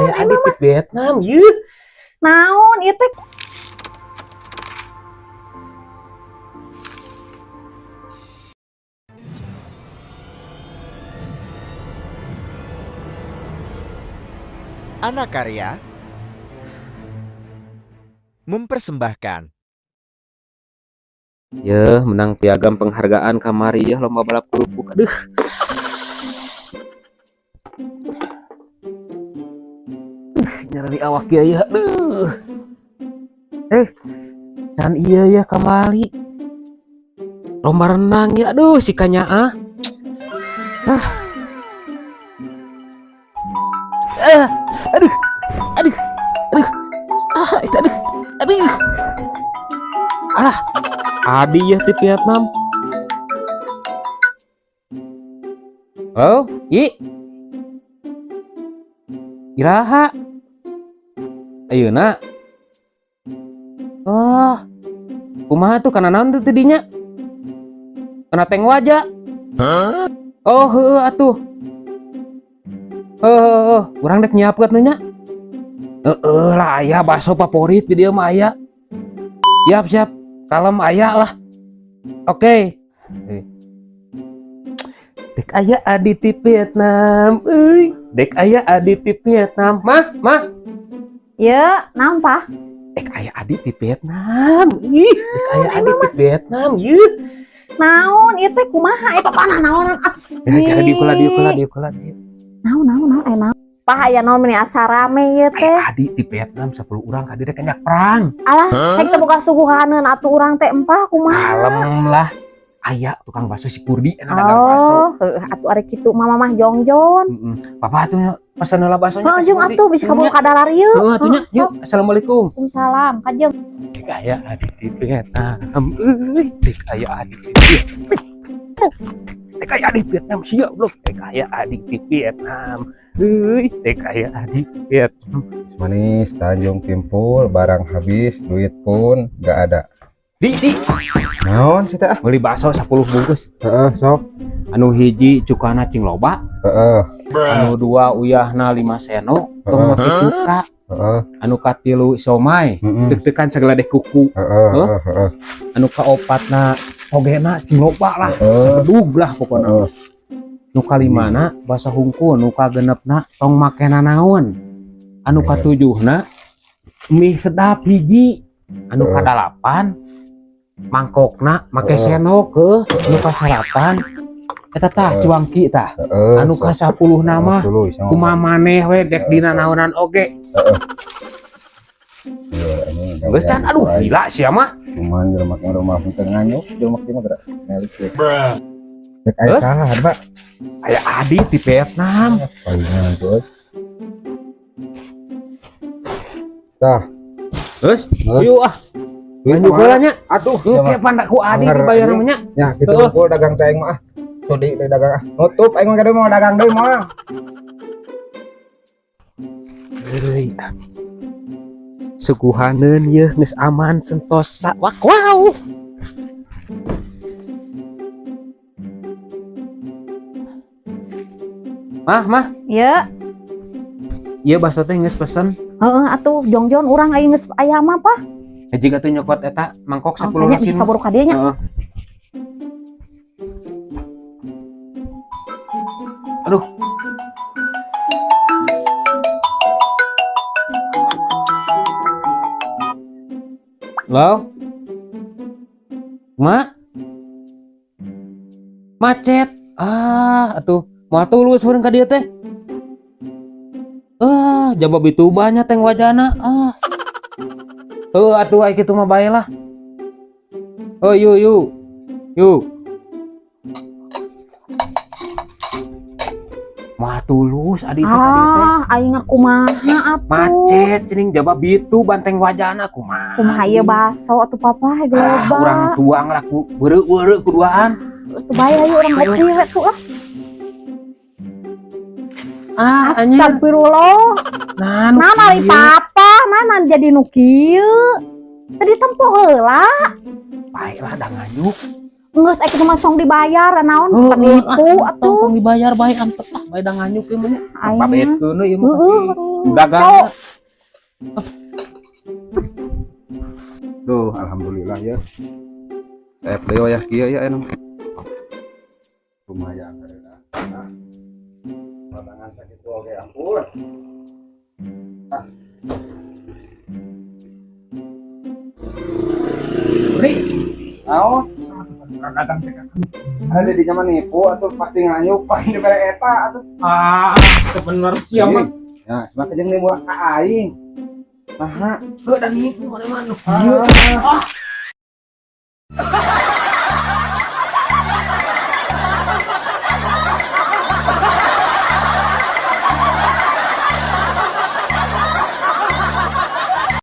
aya adi di Vietnam yeuh. Naon ieu teh? Anak Karya mempersembahkan. Ya, menang piagam penghargaan kamari ya lomba balap kerupuk. Aduh. Nyeri awak ya. Aduh. Can iya ya kamari. Lomba renang ya. Aduh, si Kanyaa. Aduh. Aduh. Alah, Adi ya di Vietnam. Oh, Iraha. Ayeuna. Oh. Kumaha tuh kana naon tuh tidinya? Kana teng wajah. Oh, heueuh atuh. Urang dek nyiapkeun nya. Lah aya bakso favorit di dieu mah aya. Siap. Kalem aya lah. Oke. Dek aya adi di Vietnam. Dek aya adi di Vietnam. Mah. Ya, naon Pak? Dek aya adi di Vietnam. Dek aya adi di Vietnam. Yeuh. Naon ieu teh kumaha eta panah naonan ah. Cara diukulah. Naon naon. Pak aya naon meni asa rame ieu teh. Aya adi di Vietnam 10 urang ka direk kenyak perang. Alah, kita buka suguhaneun atuh urang teh empah kumaha. Kalem lah. Aya tukang bakso si Kurdi enak dagang bakso. Atuh ari kitu mama mah jongjon. Papa atuh pesen heula baksonya. Heeh, jeung atuh bisa kamu kadalar ieu. Heeh, atuh nya. Yuk, assalamualaikum. Waalaikumsalam, kajem. Dek aya adi di Vietnam. Dek aya adi di Vietnam. Dek aya adi di Vietnam siap belum? Dek aya adi di Vietnam. Dek aya adi di Vietnam. Manis Tanjung Kimpul, barang habis, duit pun gak ada. Di. Naon sih teh? Beli bakso 10 bungkus. Sok. Anu hiji cukana cing loba. Anu dua uyahna 5 sendok. Tong make cuka. Anu katilu somai. Deg-degan sageladeh kuku. Anu kaopatna ogena cing loba lah. Sebedug lah pokona. Nu kalimana basa hungkul, nu kagenepna tong makena naon. Anu katujuhna mie sedap hiji. Anu kadalapan mangkokna make sendok ke anu kasalapan eta tah cuangki tah anu ka 10 nama kumaha maneh we dek dina naonan oge. Geus can aduh gila sia mah Cuman jelema rumah teu nganyuk, jelema kieu mah gerak nelik. Dek aya saha, Pak? aya adi di Vietnam. Palingan tuh. Tah. Geus yuk ah. Lanjut nya. Aduh, ke pandaku adi dibayar nya. Ya, kitu ngumpul dagang teh aing mah. Tuh di dagang ah. Nutup aing mah gede mau dagang deui mah. Suguhaneun ieu geus aman sentosa. Wow. Mah. Ya. Ieu bakso teh geus pesen. Heeh, atuh jongjon urang aing geus aya mah Pak. Jika tuh nyokot eta mangkok 10 Kayaknya bisa kabur ka dieu nya. Aduh. Halo? Mak? Macet. Atuh, moal tulus urang ka dieu teh. Jaba bitu banyak teng wajana. Atuh ai kitu mah bae lah. Yuk. Mah tulus adi teh Aing kumaha atuh. macet cening jaba bitu banteng wajana kumaha. Kumaha ieu baso atuh papa geloba. Urang tuang lah ku beureu kuduaan. Atuh bae ayo urang ngopi we tuh ah. Astagfirullah. Nah, ari papa, mana jadi nu kieu? Tadi tempo heula. Baiklah da nganyuk. Nges ek mah song dibayar naon Heeh, begitu atuh. tong dibayar bae antep tah bae da nganyuk ieu mah. Aing Pabetkeun ieu Heeh. mah. Dagang. Duh, alhamdulillah ya. FDO ya kieu ya enak. Lumayan ada. Nah. Batangan sakit oge ampun. Ri, Naon? dagang teh. Ada di zaman nipu atuh pasti nganyuk paling juga eta atuh. Sebener sia mah. Ya, semakin jeung nipu ka aing. Nah, Heuh dan nipu mana mana. ah.